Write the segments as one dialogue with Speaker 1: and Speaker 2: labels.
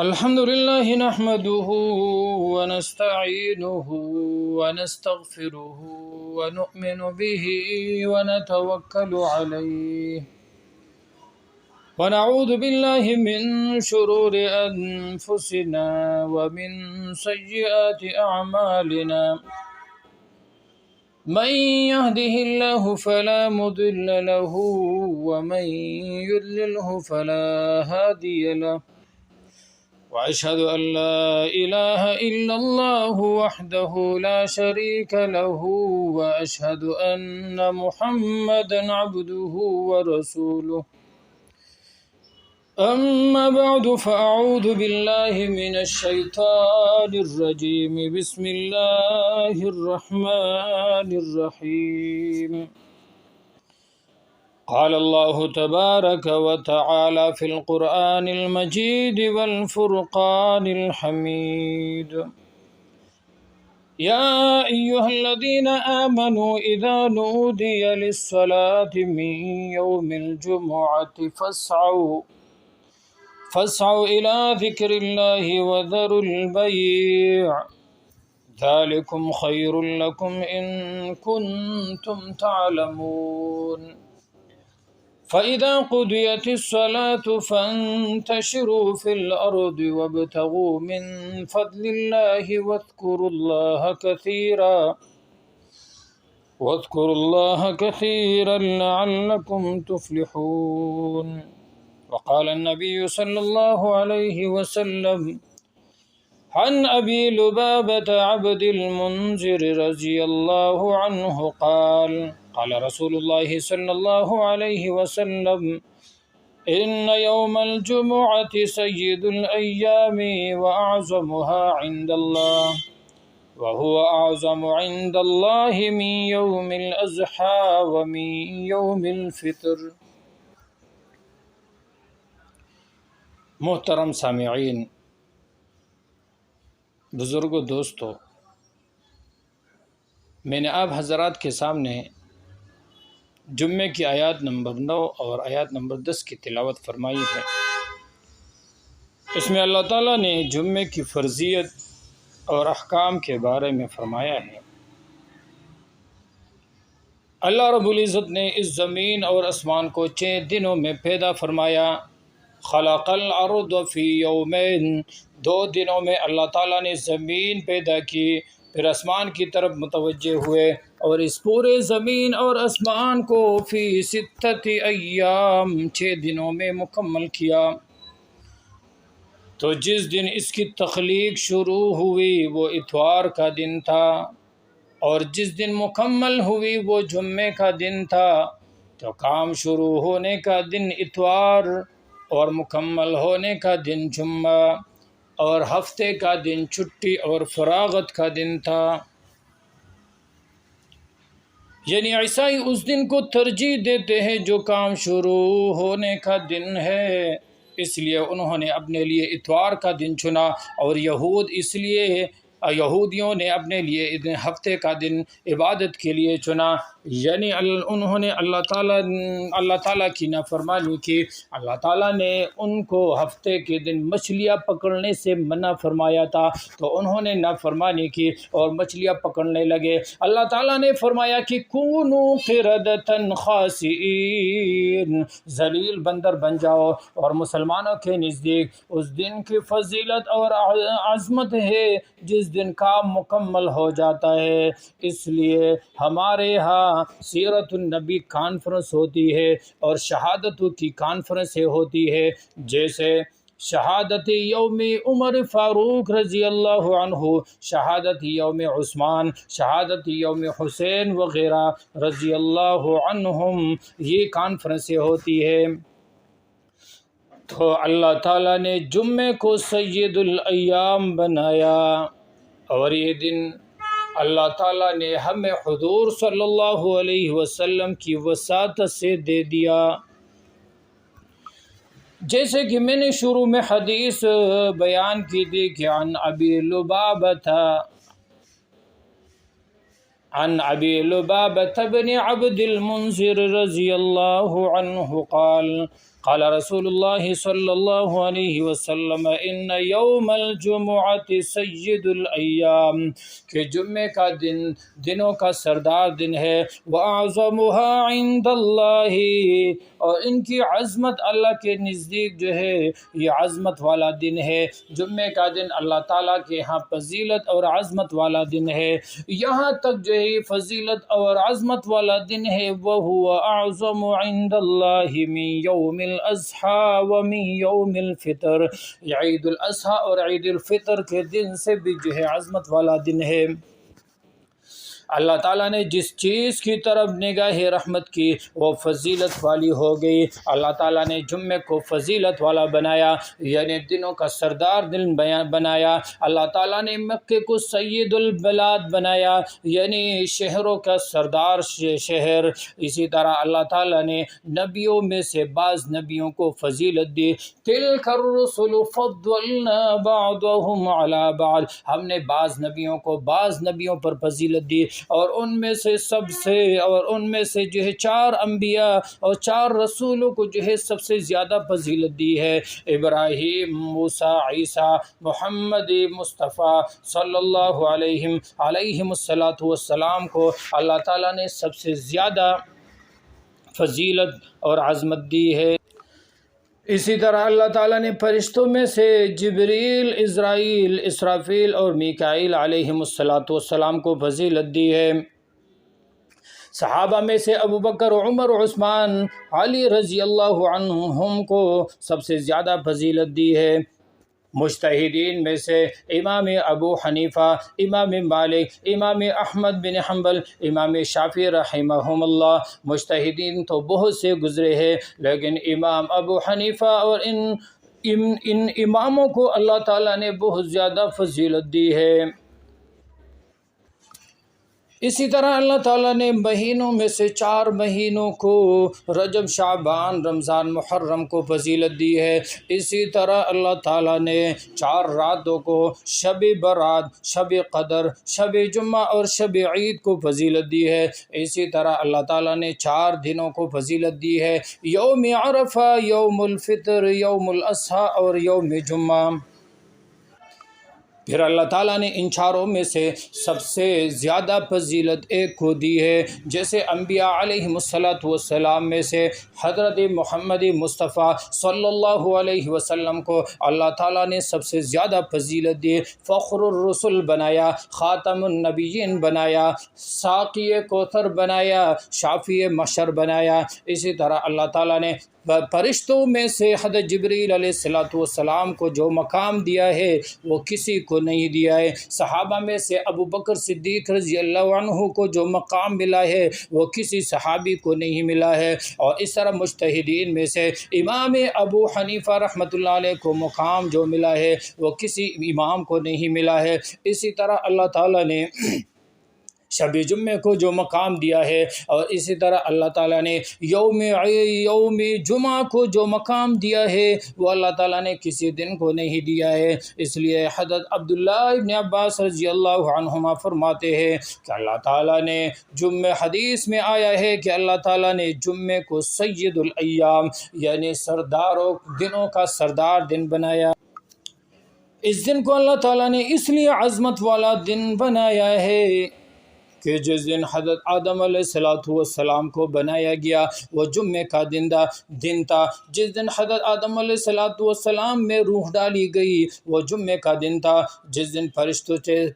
Speaker 1: الحمد لله نحمده ونستعينه ونستغفره ونؤمن به ونتوكل عليه ونعوذ بالله من شرور أنفسنا ومن سيئات أعمالنا من يهده الله فلا مضل له ومن يضلله فلا هادي له وأشهد أن لا إله إلا الله وحده لا شريك له وأشهد أن محمدا عبده ورسوله أما بعد فأعوذ بالله من الشيطان الرجيم بسم الله الرحمن الرحيم قال الله تبارك وتعالى في القرآن المجيد والفرقان الحميد يا أيها الذين آمنوا إذا نودي للصلاة من يوم الجمعة فاسعوا إلى ذكر الله وذروا البيع ذلكم خير لكم إن كنتم تعلمون فإذا قضيت الصلاة فانتشروا في الأرض وابتغوا من فضل الله واذكروا الله كثيرا لعلكم تفلحون وقال النبي صلى الله عليه وسلم عن أبي لبابة عبد المنذر رضي الله عنه قال قال رسول الله صلى الله عليه وسلم إن يوم الجمعة سيد الأيام وأعظمها عند الله وهو أعظم عند الله من يوم الأضحى ومن يوم الفطر. محترم سامعین، بزرگوں، دوستو، میں نے آپ حضرات کے سامنے جمعے کی آیات نمبر 9 اور آیات نمبر 10 کی تلاوت فرمائی ہے۔ اس میں اللہ تعالیٰ نے جمعے کی فرضیت اور احکام کے بارے میں فرمایا ہے۔ اللہ رب العزت نے اس زمین اور آسمان کو 6 دنوں میں پیدا فرمایا۔ خلق الارض فی یومین، 2 دنوں میں اللہ تعالیٰ نے زمین پیدا کی، پھر آسمان کی طرف متوجہ ہوئے اور اس پورے زمین اور آسمان کو فی 6 ایام، 6 دنوں میں مکمل کیا۔ تو جس دن اس کی تخلیق شروع ہوئی وہ اتوار کا دن تھا، اور جس دن مکمل ہوئی وہ جمعے کا دن تھا۔ تو کام شروع ہونے کا دن اتوار اور مکمل ہونے کا دن جمعہ، اور ہفتے کا دن چھٹی اور فراغت کا دن تھا۔ یعنی عیسائی اس دن کو ترجیح دیتے ہیں جو کام شروع ہونے کا دن ہے، اس لیے انہوں نے اپنے لیے اتوار کا دن چنا، اور یہودیوں نے اپنے لیے ہفتے کا دن عبادت کے لیے چنا۔ یعنی انہوں نے اللہ تعالیٰ کی نافرمانی کی۔ اللہ تعالیٰ نے ان کو ہفتے کے دن مچھلیاں پکڑنے سے منع فرمایا تھا، تو انہوں نے نافرمانی کی اور مچھلیاں پکڑنے لگے۔ اللہ تعالیٰ نے فرمایا کہ کونوا قردۃ خاسئین، ذلیل بندر بن جاؤ۔ اور مسلمانوں کے نزدیک اس دن کی فضیلت اور عظمت ہے جس دن کام مکمل ہو جاتا ہے۔ اس لیے ہمارے ہاں سیرت النبی کانفرنس ہوتی ہے اور شہادتوں کی کانفرنسیں ہوتی ہے، جیسے شہادت یوم عمر فاروق رضی اللہ عنہ، شہادت یوم عثمان، شہادت یوم حسین وغیرہ رضی اللہ عنہم، یہ کانفرنسیں ہوتی ہے۔ تو اللہ تعالیٰ نے جمعے کو سید الایام بنایا، اور یہ دن اللہ تعالیٰ نے ہمیں حضور صلی اللہ علیہ وسلم کی وساطت سے دے دیا۔ جیسے کہ میں نے شروع میں حدیث بیان کی تھی کہ عن ابی لبابة بن عبد المنذر رضی اللہ عنہ قال قال رسول اللہ صلی اللہ علیہ وسلم ان یوم الجمعۃ سید الایام، کہ جمعے کا دن دنوں کا سردار دن ہے، وَأَعْظَمُهَا عِنْدَ اللَّهِ، اور ان کی عظمت اللہ کے نزدیک جو ہے یہ عظمت والا دن ہے۔ جمعے کا دن اللہ تعالیٰ کے ہاں فضیلت اور عظمت والا دن ہے، یہاں تک جو ہے فضیلت اور عظمت والا دن ہے، وَهُوَ أَعْظَمُ عِنْدَ اللَّهِ مِنْ يَوْمِ الْأَضْحَىٰ وَمِنْ يَوْمِ الْفِطْرِ، یہ عید الاضحیٰ اور عید الفطر کے دن سے بھی جو ہے عظمت والا دن ہے۔ اللہ تعالیٰ نے جس چیز کی طرف نگاہ رحمت کی وہ فضیلت والی ہو گئی۔ اللہ تعالیٰ نے جمعے کو فضیلت والا بنایا، یعنی دنوں کا سردار دن بنایا۔ اللہ تعالیٰ نے مکے کو سید البلاد بنایا، یعنی شہروں کا سردار شہر۔ اسی طرح اللہ تعالیٰ نے نبیوں میں سے بعض نبیوں کو فضیلت دی، تلک الرسل فضلنا بعضهم على بعض، ہم نے بعض نبیوں کو بعض نبیوں پر فضیلت دی، اور ان میں سے جو ہے 4 انبیاء اور 4 رسولوں کو جو ہے سب سے زیادہ فضیلت دی ہے، ابراہیم، موسیٰ، عیسیٰ، محمد مصطفیٰ صلی اللہ علیہ والسلام کو اللہ تعالیٰ نے سب سے زیادہ فضیلت اور عظمت دی ہے۔ اسی طرح اللہ تعالیٰ نے فرشتوں میں سے جبریل، عزرائیل، اسرافیل اور میکائیل علیہم السلام کو فضیلت دی ہے۔ صحابہ میں سے ابوبکر، عمر، عثمان، علی رضی اللہ عنہم کو سب سے زیادہ فضیلت دی ہے۔ مجتہدین میں سے امام ابو حنیفہ، امام مالک، امام احمد بن حنبل، امام شافعی رحمہم اللہ، مجتہدین تو بہت سے گزرے ہیں، لیکن امام ابو حنیفہ اور ان اماموں کو اللہ تعالیٰ نے بہت زیادہ فضیلت دی ہے۔ اسی طرح اللہ تعالیٰ نے مہینوں میں سے 4 مہینوں کو رجب، شعبان، رمضان، محرم کو فضیلت دی ہے۔ اسی طرح اللہ تعالیٰ نے 4 راتوں کو شب برات، شب قدر، شب جمعہ اور شب عید کو فضیلت دی ہے۔ اسی طرح اللہ تعالیٰ نے 4 دنوں کو فضیلت دی ہے، یوم عرفہ، یوم الفطر، یوم الاضحیٰ اور یوم جمعہ۔ پھر اللہ تعالیٰ نے ان 4 میں سے سب سے زیادہ فضیلت ایک کو دی ہے، جیسے انبیاء علیہم السلام میں سے حضرت محمد مصطفیٰ صلی اللہ علیہ وسلم کو اللہ تعالیٰ نے سب سے زیادہ فضیلت دی، فخر الرسل بنایا، خاتم النبیین بنایا، ساقی کوثر بنایا، شافی محشر بنایا۔ اسی طرح اللہ تعالیٰ نے فرشتوں میں سے حضرت جبریل علیہ السلام کو جو مقام دیا ہے وہ کسی کو نہیں دیا ہے۔ صحابہ میں سے ابو بکر صدیق رضی اللہ عنہ کو جو مقام ملا ہے وہ کسی صحابی کو نہیں ملا ہے، اور اس طرح مجتہدین میں سے امام ابو حنیفہ رحمۃ اللہ علیہ کو مقام جو ملا ہے وہ کسی امام کو نہیں ملا ہے۔ اسی طرح اللہ تعالیٰ نے شب جمعے کو جو مقام دیا ہے، اور اسی طرح اللہ تعالیٰ نے یوم جمعہ کو جو مقام دیا ہے وہ اللہ تعالیٰ نے کسی دن کو نہیں دیا ہے۔ اس لیے حضرت عبداللہ ابن عباس رضی اللہ عنہما فرماتے ہیں کہ اللہ تعالیٰ نے حدیث میں آیا ہے کہ اللہ تعالیٰ نے جمعے کو سید الایام، یعنی دنوں کا سردار دن بنایا۔ اس دن کو اللہ تعالیٰ نے اس لیے عظمت والا دن بنایا ہے کہ جس دن حضرت آدم علیہ السلام کو بنایا گیا وہ جمعے کا دن تھا۔ جس دن حضرت آدم علیہ السلام میں روح ڈالی گئی وہ جمعے کا دن تھا۔ جس دن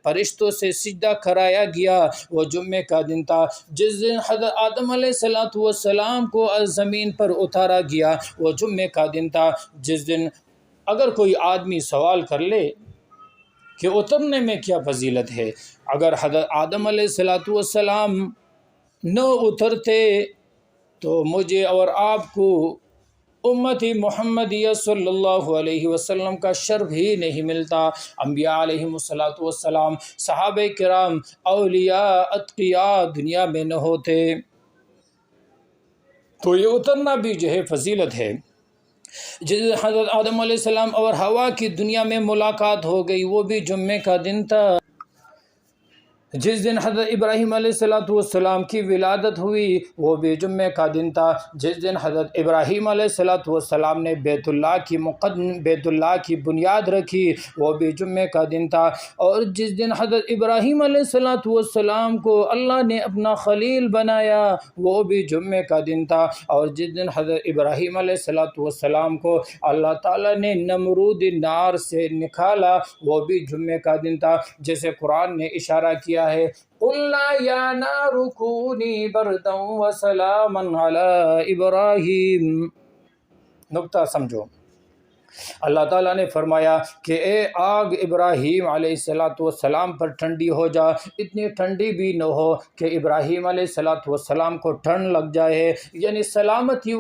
Speaker 1: فرشتوں سے سجدہ کرایا گیا وہ جمعے کا دن تھا۔ جس دن حضرت آدم علیہ السلام کو زمین پر اتارا گیا وہ جمعے کا دن تھا۔ جس دن اگر کوئی آدمی سوال کر لے کہ اترنے میں کیا فضیلت ہے، اگر حضرت آدم علیہ السلام نہ اترتے تو مجھے اور آپ کو امتی محمدیہ صلی اللہ علیہ وسلم کا شرف ہی نہیں ملتا۔ انبیاء علیہم السلام، صحابہ کرام، اولیاء، اتقیاء دنیا میں نہ ہوتے تو یہ اترنا بھی جو ہے فضیلت ہے۔ جس حضرت آدم علیہ السلام اور حوا کی دنیا میں ملاقات ہو گئی وہ بھی جمعے کا دن تھا۔ جس دن حضرت ابراہیم علیہ السلام کی ولادت ہوئی وہ بھی جمعے کا دن تھا۔ جس دن حضرت ابراہیم علیہ السلام نے بیت اللہ کی بنیاد رکھی وہ بھی جمعے کا دن تھا۔ اور جس دن حضرت ابراہیم علیہ السلام کو اللہ نے اپنا خلیل بنایا وہ بھی جمعے کا دن تھا۔ اور جس دن حضرت ابراہیم علیہ السلام کو اللہ تعالیٰ نے نمرود نار سے نکالا وہ بھی جمعے کا دن تھا۔ جیسے قرآن نے اشارہ کیا ہے قُلْنَا يَا نَارُ كُونِي بَرْدًا وَسَلَامًا عَلَىٰ إِبْرَاهِيمَ۔ نقطہ سمجھو، اللہ تعالیٰ نے فرمایا کہ اے آگ ابراہیم علیہ السلام پر ٹھنڈی ہو جا، اتنی ٹھنڈی بھی نہ ہو کہ ابراہیم علیہ السلام کو ٹھنڈ لگ جائے، یعنی سلامتی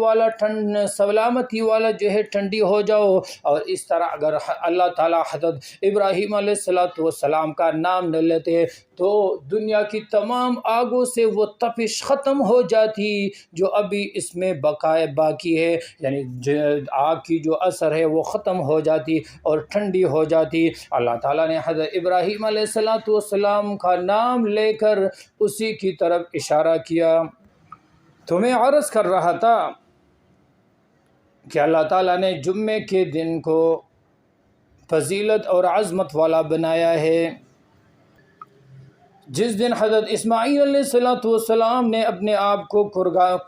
Speaker 1: والا جو ہے ٹھنڈی ہو جاؤ۔ اور اس طرح اگر اللہ تعالیٰ حضرت ابراہیم علیہ السلام کا نام نہ لیتے تو دنیا کی تمام آگوں سے وہ تپش ختم ہو جاتی جو ابھی اس میں بقائے باقی ہے، یعنی آگ کی جو اثر ہے وہ ختم ہو جاتی اور ٹھنڈی ہو جاتی۔ اللہ تعالیٰ نے حضرت ابراہیم علیہ السلام کا نام لے کر اسی کی طرف اشارہ کیا۔ تو میں عرض کر رہا تھا کہ اللہ تعالیٰ نے جمعے کے دن کو فضیلت اور عظمت والا بنایا ہے۔ جس دن حضرت اسماعیل علیہ السلام نے اپنے آپ کو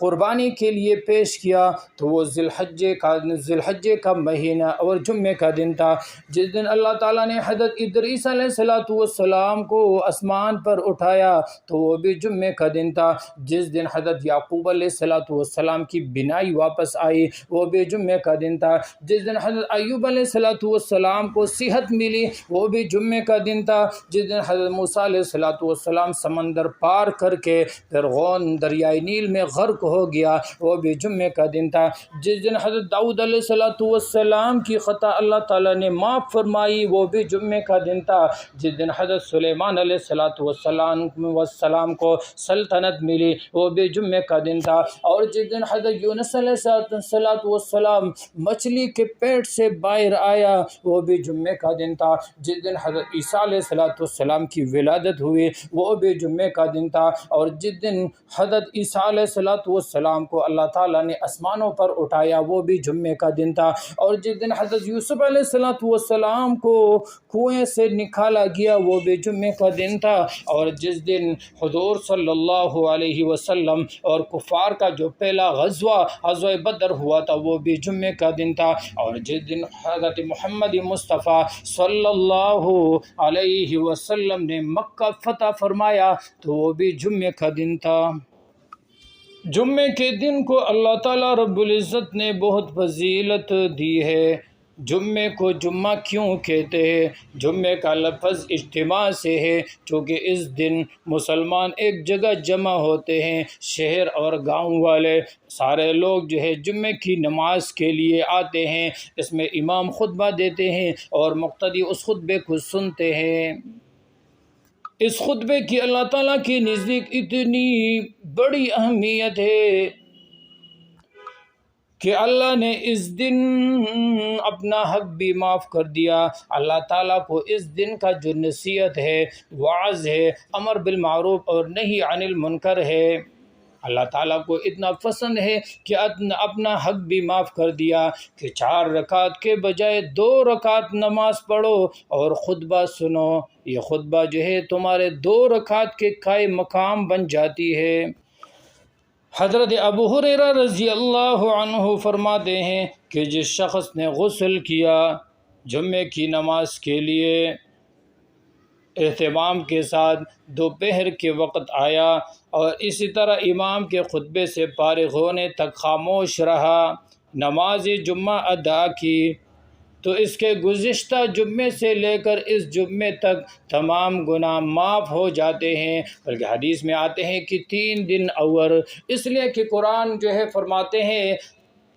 Speaker 1: قربانی کے لیے پیش کیا تو وہ ذی الحجے کا مہینہ اور جمعے کا دن تھا۔ جس دن اللہ تعالیٰ نے حضرت ادریس علیہ السلام کو آسمان پر اٹھایا تو وہ بھی جمعے کا دن تھا۔ جس دن حضرت یعقوب علیہ السلام کی بینائی واپس آئی وہ بھی جمعے کا دن تھا۔ جس دن حضرت ایوب علیہ السلام کو صحت ملی وہ بھی جمعے کا دن تھا۔ جس دن حضرت موسیٰ علیہ السلام سمندر پار کر کے فرعون دریائے نیل میں غرق ہو گیا وہ بھی جمعے کا دن تھا۔ جس دن حضرت داؤد علیہ السلام کی خطا اللہ تعالیٰ نے معاف فرمائی وہ بھی جمعے کا دن تھا۔ جس دن حضرت سلیمان علیہ السلام کو سلطنت ملی وہ بھی جمعے کا دن تھا۔ اور جس دن حضرت یونس علیہ السلام مچھلی کے پیٹ سے باہر آیا وہ بھی جمعے کا دن تھا۔ جس دن حضرت عیسیٰ علیہ السلام کی ولادت ہوئی وہ بھی جمعے کا دن تھا۔ اور جس دن حضرت عیسیٰ علیہ السلام کو اللہ تعالیٰ نے آسمانوں پر اٹھایا وہ بھی جمعے کا دن تھا۔ اور جس دن حضرت یوسف علیہ السلام کو کنویں سے نکالا گیا وہ بھی جمعے کا دن تھا۔ اور جس دن حضور صلی اللہ علیہ وسلم اور کفار کا جو پہلا غزوہ بدر ہوا تھا وہ بھی جمعے کا دن تھا۔ اور جس دن حضرت محمد مصطفیٰ صلی اللہ علیہ وسلم نے مکہ فتح فرمایا تو وہ بھی جمعے کا دن تھا۔ جمعے کے دن کو اللہ تعالیٰ رب العزت نے بہت فضیلت دی ہے۔ جمعے کو جمعہ کیوں کہتے ہیں؟ جمعے کا لفظ اجتماع سے ہے چونکہ اس دن مسلمان ایک جگہ جمع ہوتے ہیں، شہر اور گاؤں والے سارے لوگ جو ہے جمعے کی نماز کے لیے آتے ہیں۔ اس میں امام خطبہ دیتے ہیں اور مقتدی اس خطبے کو سنتے ہیں۔ اس خطبے کی اللہ تعالیٰ کے نزدیک اتنی بڑی اہمیت ہے کہ اللہ نے اس دن اپنا حق بھی معاف کر دیا۔ اللہ تعالیٰ کو اس دن کا جو نصیحت ہے، وعظ ہے، امر بالمعروف اور نہی عن المنکر ہے، اللہ تعالیٰ کو اتنا پسند ہے کہ اپنا حق بھی معاف کر دیا کہ 4 رکعت کے بجائے 2 رکعت نماز پڑھو اور خطبہ سنو۔ یہ خطبہ جو ہے تمہارے 2 رکعت کے قائم مقام بن جاتی ہے۔ حضرت ابو ہریرہ رضی اللہ عنہ فرماتے ہیں کہ جس شخص نے غسل کیا جمعے کی نماز کے لیے اہتمام کے ساتھ دوپہر کے وقت آیا اور اسی طرح امام کے خطبے سے فارغ ہونے تک خاموش رہا، نماز جمعہ ادا کی، تو اس کے گزشتہ جمعے سے لے کر اس جمعے تک تمام گناہ معاف ہو جاتے ہیں۔ بلکہ حدیث میں آتے ہیں کہ 3 دن اور، اس لیے کہ قرآن جو ہے فرماتے ہیں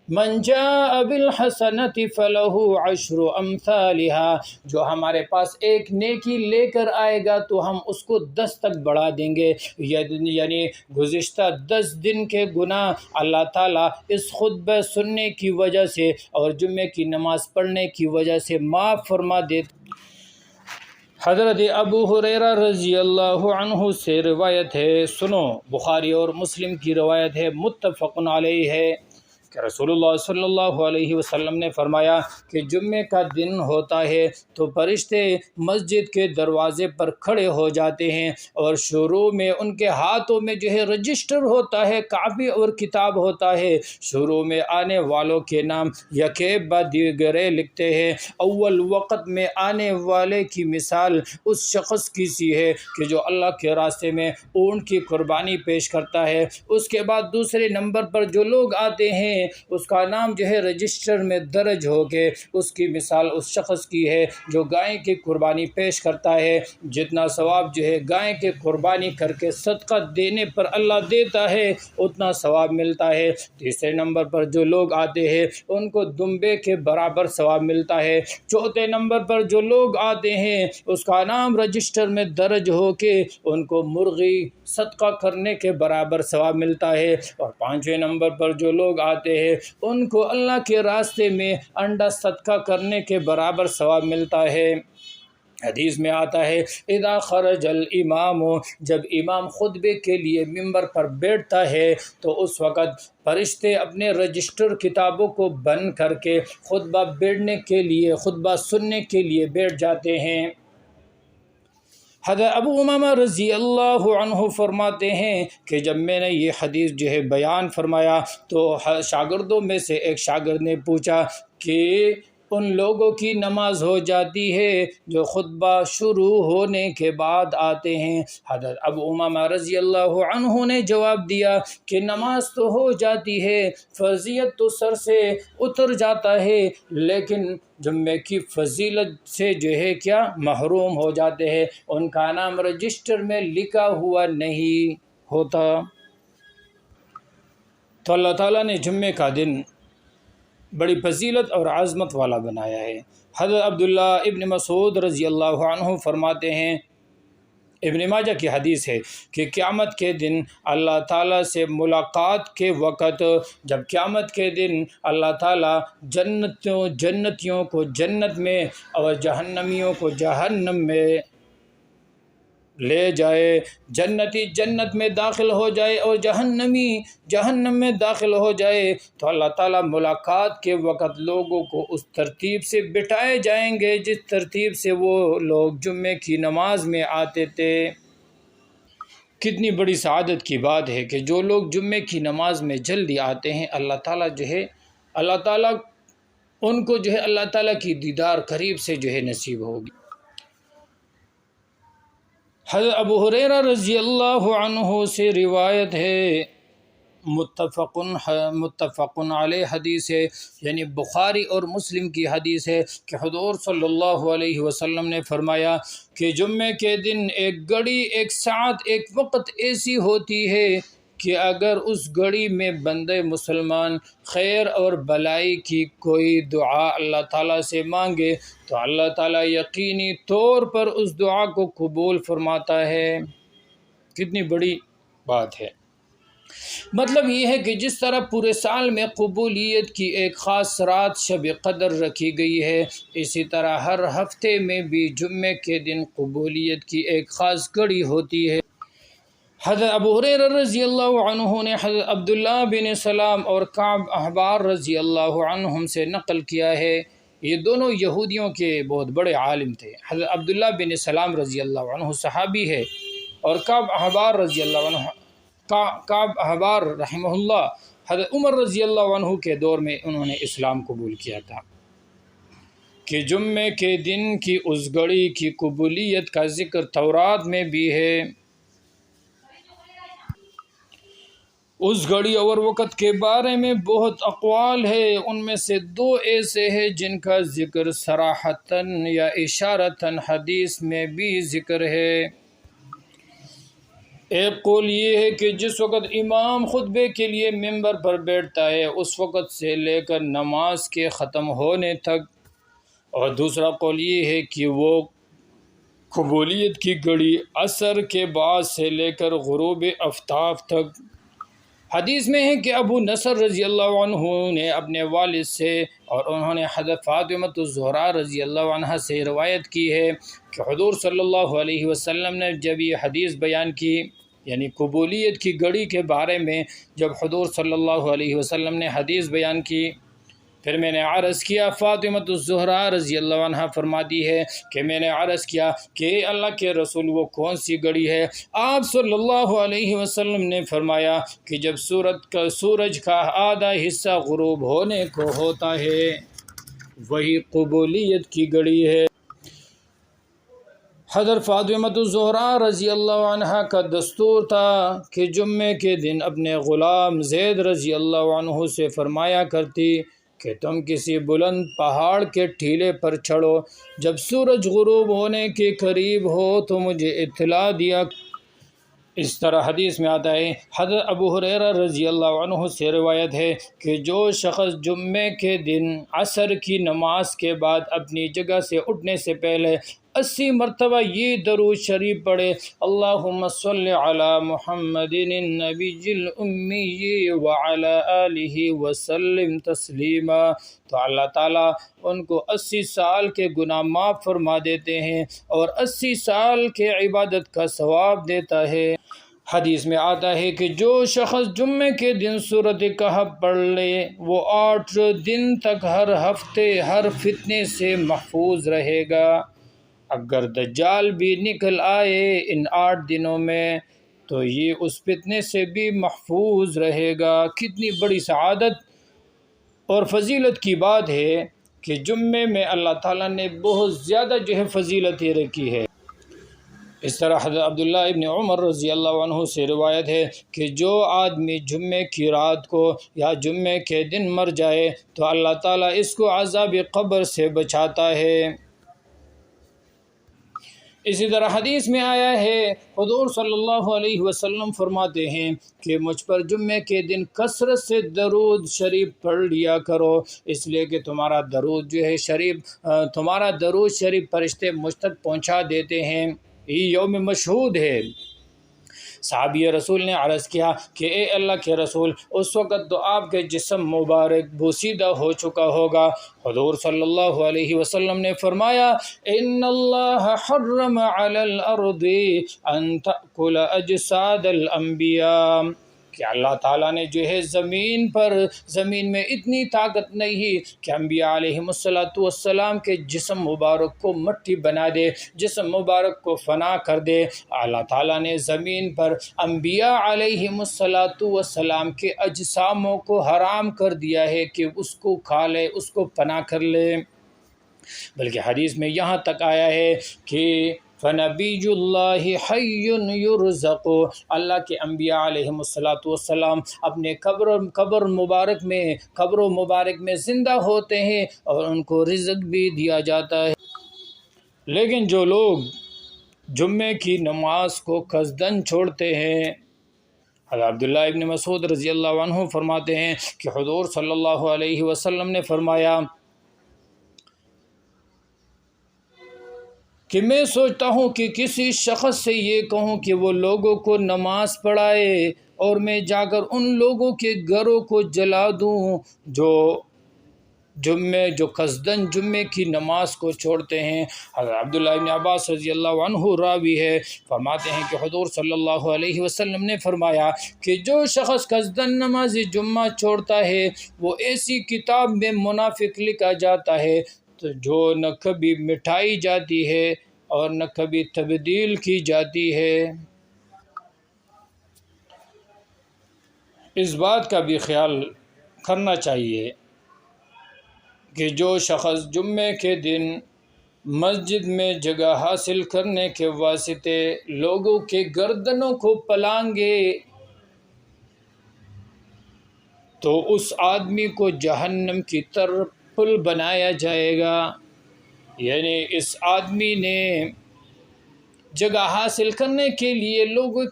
Speaker 1: من جاء بالحسنۃ فلہ 10 امثالها، جو ہمارے پاس ایک نیکی لے کر آئے گا تو ہم اس کو 10 تک بڑھا دیں گے، یعنی گزشتہ 10 دن کے گناہ اللہ تعالیٰ اس خطبہ سننے کی وجہ سے اور جمعے کی نماز پڑھنے کی وجہ سے معاف فرما دیتے۔ حضرت ابو ہریرہ رضی اللہ عنہ سے روایت ہے، سنو، بخاری اور مسلم کی روایت ہے، متفق علیہ ہے کہ رسول اللہ صلی اللہ علیہ وسلم نے فرمایا کہ جمعے کا دن ہوتا ہے تو فرشتے مسجد کے دروازے پر کھڑے ہو جاتے ہیں اور شروع میں ان کے ہاتھوں میں جو ہے رجسٹر ہوتا ہے، کاپی اور کتاب ہوتا ہے۔ شروع میں آنے والوں کے نام یکے بعد دیگرے لکھتے ہیں۔ اول وقت میں آنے والے کی مثال اس شخص کی سی ہے کہ جو اللہ کے راستے میں اونٹ کی قربانی پیش کرتا ہے۔ اس کے بعد دوسرے نمبر پر جو لوگ آتے ہیں اس کا نام جو ہے رجسٹر میں درج ہو کے اس کی مثال اس شخص کی ہے جو گائے کی قربانی پیش کرتا ہے۔ جتنا ثواب جو ہے گائے کی قربانی کر کے صدقہ دینے پر اللہ دیتا ہے اتنا ثواب ملتا ہے۔ تیسرے نمبر پر جو لوگ آتے ہیں ان کو دمبے کے برابر ثواب ملتا ہے۔ چوتھے نمبر پر جو لوگ آتے ہیں اس کا نام رجسٹر میں درج ہو کے ان کو مرغی صدقہ کرنے کے برابر ثواب ملتا ہے۔ اور پانچویں نمبر پر جو لوگ آتے ہیں ان کو اللہ کے راستے میں انڈا صدقہ کرنے کے برابر ثواب ملتا ہے۔ حدیث میں آتا ہے اذا خرج الامام، جب امام خطبے کے لیے ممبر پر بیٹھتا ہے تو اس وقت فرشتے اپنے رجسٹر کتابوں کو بند کر کے خطبہ سننے کے لیے بیٹھ جاتے ہیں۔ حضرت ابو امامہ رضی اللہ عنہ فرماتے ہیں کہ جب میں نے یہ حدیث جو ہے بیان فرمایا تو شاگردوں میں سے ایک شاگرد نے پوچھا کہ ان لوگوں کی نماز ہو جاتی ہے جو خطبہ شروع ہونے کے بعد آتے ہیں؟ حضرت ابو امامہ رضی اللہ عنہ نے جواب دیا کہ نماز تو ہو جاتی ہے، فرضیت تو سر سے اتر جاتا ہے، لیکن جمعے کی فضیلت سے جو ہے کیا محروم ہو جاتے ہیں، ان کا نام رجسٹر میں لکھا ہوا نہیں ہوتا۔ تو اللہ تعالیٰ نے جمعے کا دن بڑی فضیلت اور عظمت والا بنایا ہے۔ حضرت عبداللہ ابن مسعود رضی اللہ عنہ فرماتے ہیں، ابن ماجہ کی حدیث ہے کہ قیامت کے دن اللہ تعالیٰ سے ملاقات کے وقت، جب قیامت کے دن اللہ تعالیٰ جنتیوں کو جنت میں اور جہنمیوں کو جہنم میں لے جائے، جنتی جنت میں داخل ہو جائے اور جہنمی جہنم میں داخل ہو جائے، تو اللہ تعالیٰ ملاقات کے وقت لوگوں کو اس ترتیب سے بٹھائے جائیں گے جس ترتیب سے وہ لوگ جمعے کی نماز میں آتے تھے۔ کتنی بڑی سعادت کی بات ہے کہ جو لوگ جمعے کی نماز میں جلدی آتے ہیں اللہ تعالیٰ ان کو جو ہے اللہ تعالیٰ کی دیدار قریب سے جو ہے نصیب ہوگی۔ حضرت ابو ہریرہ رضی اللہ عنہ سے روایت ہے، متفق علیہ حدیث ہے، یعنی بخاری اور مسلم کی حدیث ہے کہ حضور صلی اللہ علیہ وسلم نے فرمایا کہ جمعے کے دن ایک گھڑی، ایک ساعت، ایک وقت ایسی ہوتی ہے کہ اگر اس گھڑی میں بندے مسلمان خیر اور بلائی کی کوئی دعا اللہ تعالیٰ سے مانگے تو اللہ تعالیٰ یقینی طور پر اس دعا کو قبول فرماتا ہے۔ کتنی بڑی بات ہے۔ مطلب یہ ہے کہ جس طرح پورے سال میں قبولیت کی ایک خاص رات شب قدر رکھی گئی ہے، اسی طرح ہر ہفتے میں بھی جمعے کے دن قبولیت کی ایک خاص گھڑی ہوتی ہے۔ حضرت ابو ہریرہ رضی اللہ عنہ نے حضرت عبداللہ بن سلام اور کعب احبار رضی اللہ عنہم سے نقل کیا ہے، یہ دونوں یہودیوں کے بہت بڑے عالم تھے۔ حضرت عبداللہ بن سلام رضی اللہ عنہ صحابی ہے اور کعب احبار رضی اللہ عنہ، کعب احبار رحمہ اللہ حضرت عمر رضی اللہ عنہ کے دور میں انہوں نے اسلام قبول کیا تھا کہ جمعے کے دن کی اس گھڑی کی قبولیت کا ذکر تورات میں بھی ہے۔ اس گھڑی اور وقت کے بارے میں بہت اقوال ہے، ان میں سے دو ایسے ہیں جن کا ذکر صراحتاً یا اشارتاً حدیث میں بھی ذکر ہے۔ ایک قول یہ ہے کہ جس وقت امام خطبے کے لیے ممبر پر بیٹھتا ہے اس وقت سے لے کر نماز کے ختم ہونے تک، اور دوسرا قول یہ ہے کہ وہ قبولیت کی گھڑی عصر کے بعد سے لے کر غروب آفتاب تک۔ حدیث میں ہے کہ ابو نصر رضی اللہ عنہ نے اپنے والد سے اور انہوں نے حضرت فاطمۃ الزہرا رضی اللہ عنہ سے روایت کی ہے کہ حضور صلی اللہ علیہ وسلم نے جب یہ حدیث بیان کی، یعنی قبولیت کی گھڑی کے بارے میں جب حضور صلی اللہ علیہ وسلم نے حدیث بیان کی، پھر میں نے عرض کیا، فاطمۃ الزہرا رضی اللہ عنہ فرماتی ہے کہ میں نے عرض کیا کہ اللہ کے رسول وہ کون سی گھڑی ہے؟ آپ صلی اللہ علیہ وسلم نے فرمایا کہ جب سورج کا آدھا حصہ غروب ہونے کو ہوتا ہے وہی قبولیت کی گھڑی ہے۔ حضرت فاطمۃ الزہرا رضی اللہ عنہ کا دستور تھا کہ جمعے کے دن اپنے غلام زید رضی اللہ عنہ سے فرمایا کرتی کہ تم کسی بلند پہاڑ کے ٹیلے پر چڑھو، جب سورج غروب ہونے کے قریب ہو تو مجھے اطلاع دیا۔ اس طرح حدیث میں آتا ہے، حضرت ابو ہریرہ رضی اللہ عنہ سے روایت ہے کہ جو شخص جمعے کے دن عصر کی نماز کے بعد اپنی جگہ سے اٹھنے سے پہلے 80 مرتبہ یہ درود شریف پڑھے، اللہم صلی علی محمد النبی الامی وعلی آلہ وسلم تسلیما، تو اللہ تعالیٰ ان کو 80 سال کے گناہ معاف فرما دیتے ہیں اور 80 سال کے عبادت کا ثواب دیتا ہے۔ حدیث میں آتا ہے کہ جو شخص جمعے کے دن سورۃ کہف پڑھ لے وہ 8 دن تک ہر ہفتے ہر فتنے سے محفوظ رہے گا۔ اگر دجال بھی نکل آئے ان 8 دنوں میں تو یہ اس فتنے سے بھی محفوظ رہے گا۔ کتنی بڑی سعادت اور فضیلت کی بات ہے کہ جمعے میں اللہ تعالیٰ نے بہت زیادہ فضیلتیں رکھی ہے۔ اس طرح حضرت عبداللہ ابن عمر رضی اللہ عنہ سے روایت ہے کہ جو آدمی جمعے کی رات کو یا جمعے کے دن مر جائے تو اللہ تعالیٰ اس کو عذاب قبر سے بچاتا ہے۔ اسی طرح حدیث میں آیا ہے، حضور صلی اللہ علیہ وسلم فرماتے ہیں کہ مجھ پر جمعے کے دن کثرت سے درود شریف پڑھ لیا کرو، اس لیے کہ تمہارا درود شریف فرشتے مجھ تک پہنچا دیتے ہیں۔ یہ یوم مشہود ہے۔ صحابی رسول نے عرض کیا کہ اے اللہ کے رسول، اس وقت تو آپ کے جسم مبارک بوسیدہ ہو چکا ہوگا۔ حضور صلی اللہ علیہ وسلم نے فرمایا، ان اللہ حرم علی الارض ان تأکل اجساد الانبیاء، کہ اللہ تعالیٰ نے زمین میں اتنی طاقت نہیں کہ انبیاء علیہ السلام کے جسم مبارک کو مٹی بنا دے، جسم مبارک کو فنا کر دے۔ اللہ تعالیٰ نے زمین پر انبیاء علیہ السلام کے اجساموں کو حرام کر دیا ہے کہ اس کو کھا لے، اس کو فنا کر لے۔ بلکہ حدیث میں یہاں تک آیا ہے کہ فَنَبِيُّ اللَّهِ حَيٌّ يُرْزَقُ، اللہ کے انبیاء علیہ السلام اپنے قبر و مبارک میں زندہ ہوتے ہیں اور ان کو رزق بھی دیا جاتا ہے۔ لیکن جو لوگ جمعے کی نماز کو قصدن چھوڑتے ہیں، حضرت عبداللہ ابن مسعود رضی اللہ عنہ فرماتے ہیں کہ حضور صلی اللہ علیہ وسلم نے فرمایا کہ میں سوچتا ہوں کہ کسی شخص سے یہ کہوں کہ وہ لوگوں کو نماز پڑھائے اور میں جا کر ان لوگوں کے گھروں کو جلا دوں جو قصدن جمعے کی نماز کو چھوڑتے ہیں۔ حضرت عبداللہ ابن عباس رضی اللہ عنہ راوی ہے، فرماتے ہیں کہ حضور صلی اللہ علیہ وسلم نے فرمایا کہ جو شخص قصدن نماز جمعہ چھوڑتا ہے وہ ایسی کتاب میں منافق لکھا جاتا ہے جو نہ کبھی مٹائی جاتی ہے اور نہ کبھی تبدیل کی جاتی ہے۔ اس بات کا بھی خیال کرنا چاہیے کہ جو شخص جمعے کے دن مسجد میں جگہ حاصل کرنے کے واسطے لوگوں کے گردنوں کو پلانگے تو اس آدمی کو جہنم کی طرف پل بنایا جائے گا، یعنی اس آدمی نے جگہ حاصل کرنے کے لیے لوگوں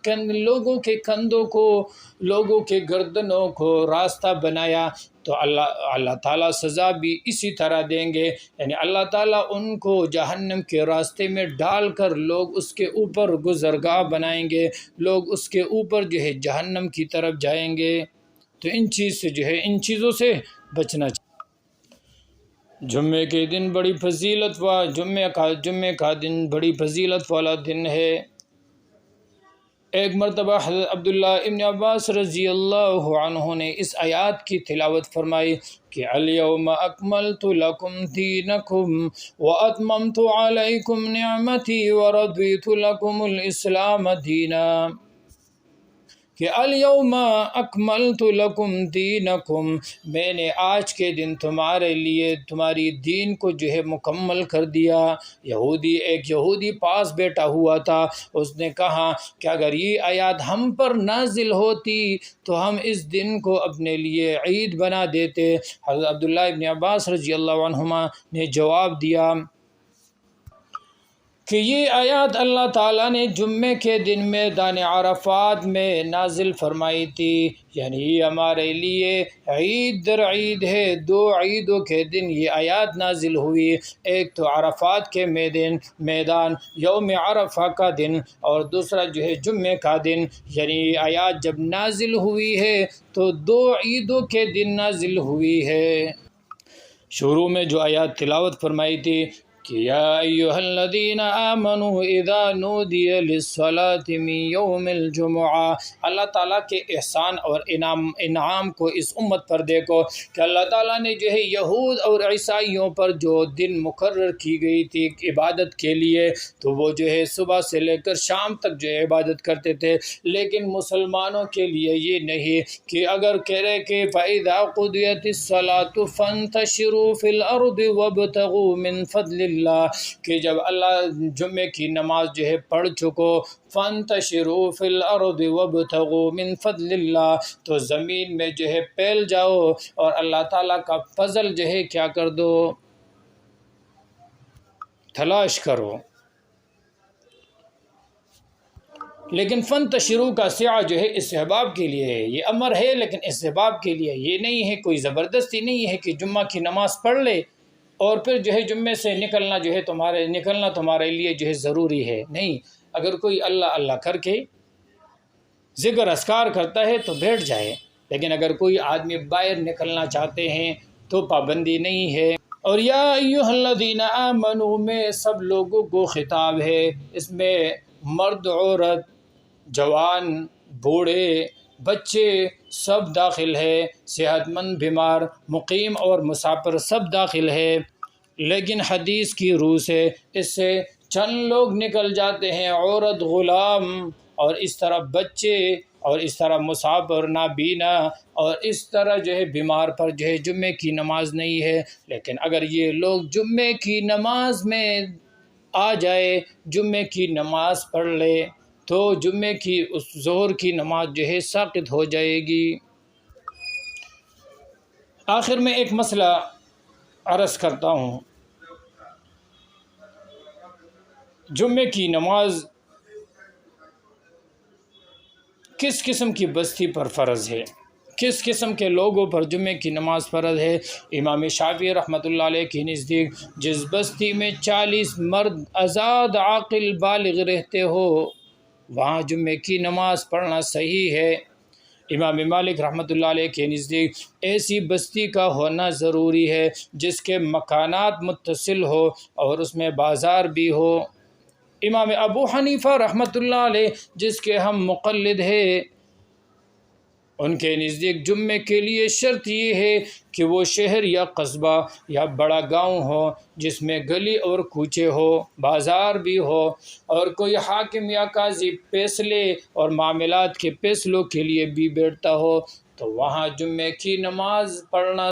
Speaker 1: کے کندھوں کو، لوگوں کے گردنوں کو راستہ بنایا تو اللہ تعالیٰ سزا بھی اسی طرح دیں گے، یعنی اللہ تعالیٰ ان کو جہنم کے راستے میں ڈال کر لوگ اس کے اوپر گزرگاہ بنائیں گے، لوگ اس کے اوپر جو ہے جہنم کی طرف جائیں گے۔ تو ان چیزوں سے بچنا چاہیے۔ جمعے کے دن بڑی فضیلت جمعے کا دن بڑی فضیلت والا دن ہے۔ ایک مرتبہ حضرت عبداللہ ابن عباس رضی اللہ عنہ نے اس آیات کی تلاوت فرمائی کہ الیوم اکملت لکم دینکم واتممت علیکم نعمتی ورضیت لکم الاسلام دینا، کہ الیوم اکملت لکم دینکم، میں نے آج کے دن تمہارے لیے تمہاری دین کو جو ہے مکمل کر دیا۔ ایک یہودی پاس بیٹھا ہوا تھا، اس نے کہا کہ اگر یہ آیات ہم پر نازل ہوتی تو ہم اس دن کو اپنے لیے عید بنا دیتے۔ حضرت عبداللہ ابن عباس رضی اللہ عنہما نے جواب دیا کہ یہ آیات اللہ تعالیٰ نے جمعے کے دن میدان عرفات میں نازل فرمائی تھی، یعنی یہ ہمارے لیے عید در عید ہے۔ 2 عیدوں کے دن یہ آیات نازل ہوئی، ایک تو عرفات کے میدان یوم عرفہ کا دن، اور دوسرا جو ہے جمعے کا دن، یعنی یہ آیات جب نازل ہوئی ہے تو 2 عیدوں کے دن نازل ہوئی ہے۔ شروع میں جو آیات تلاوت فرمائی تھی کہ یا ایھا الذین آمنوا اذا نودی للصلاۃ من یوم الجمعہ، اللہ تعالیٰ کے احسان اور انعام کو اس امت پر دیکھو کہ اللہ تعالیٰ نے جو ہے یہود اور عیسائیوں پر جو دن مقرر کی گئی تھی عبادت کے لیے، تو وہ جو ہے صبح سے لے کر شام تک جو ہے عبادت کرتے تھے، لیکن مسلمانوں کے لیے یہ نہیں کہ اگر کہے کہ فَإِذَا قُضِيَتِ الصَّلَاةُ فَانتَشِرُوا فِي الْأَرْضِ وَابْتَغُوا مِنْ فَضْلِ اللَّهِ، کہ جب اللہ جمعے کی نماز جو ہے پڑھ چکو، فَانتَشِرُوا فِي الْأَرْضِ وَابْتَغُوا مِنْ فَضْلِ اللَّهِ، تو زمین میں جو ہے پھیل جاؤ اور اللہ تعالیٰ کا فضل جو ہے کیا کر دو، تلاش کرو۔ لیکن فَانتَشِرُوا کا سعہ جو ہے استحباب کے لیے ہے، یہ امر ہے لیکن استحباب کے لیے، یہ نہیں ہے کوئی زبردستی نہیں ہے کہ جمعہ کی نماز پڑھ لے اور پھر جو ہے جمعے سے نکلنا تمہارے لیے جو ہے ضروری ہے، نہیں۔ اگر کوئی اللہ اللہ کر کے ذکر اذکار کرتا ہے تو بیٹھ جائے، لیکن اگر کوئی آدمی باہر نکلنا چاہتے ہیں تو پابندی نہیں ہے۔ اور یا ایھا الذین آمنوا میں سب لوگوں کو خطاب ہے، اس میں مرد عورت جوان بوڑھے بچے سب داخل ہے، صحت مند بیمار مقیم اور مسافر سب داخل ہے، لیکن حدیث کی روح سے اس سے چند لوگ نکل جاتے ہیں، عورت غلام اور اس طرح بچے اور اس طرح مسافر نابینا اور اس طرح جو ہے بیمار پر جو ہے جمعے کی نماز نہیں ہے۔ لیکن اگر یہ لوگ جمعے کی نماز میں آ جائے، جمعے کی نماز پڑھ لے تو جمعے کی اس ظہر کی نماز جو ہے ساقط ہو جائے گی۔ آخر میں ایک مسئلہ عرض کرتا ہوں، جمعے کی نماز کس قسم کی بستی پر فرض ہے، کس قسم کے لوگوں پر جمعے کی نماز فرض ہے؟ امام شافعی رحمۃ اللہ علیہ کے نزدیک جس بستی میں 40 مرد آزاد عاقل بالغ رہتے ہو وہاں جمعے کی نماز پڑھنا صحیح ہے۔ امام مالک رحمۃ اللہ علیہ کے نزدیک ایسی بستی کا ہونا ضروری ہے جس کے مکانات متصل ہو اور اس میں بازار بھی ہو۔ امام ابو حنیفہ رحمۃ اللہ علیہ جس کے ہم مقلد ہیں، ان کے نزدیک جمعے کے لیے شرط یہ ہے کہ وہ شہر یا قصبہ یا بڑا گاؤں ہو جس میں گلی اور کوچے ہو، بازار بھی ہو، اور کوئی حاکم یا قاضی فیصلے اور معاملات کے فیصلوں کے لیے بھی بیٹھتا ہو، تو وہاں جمعے کی نماز پڑھنا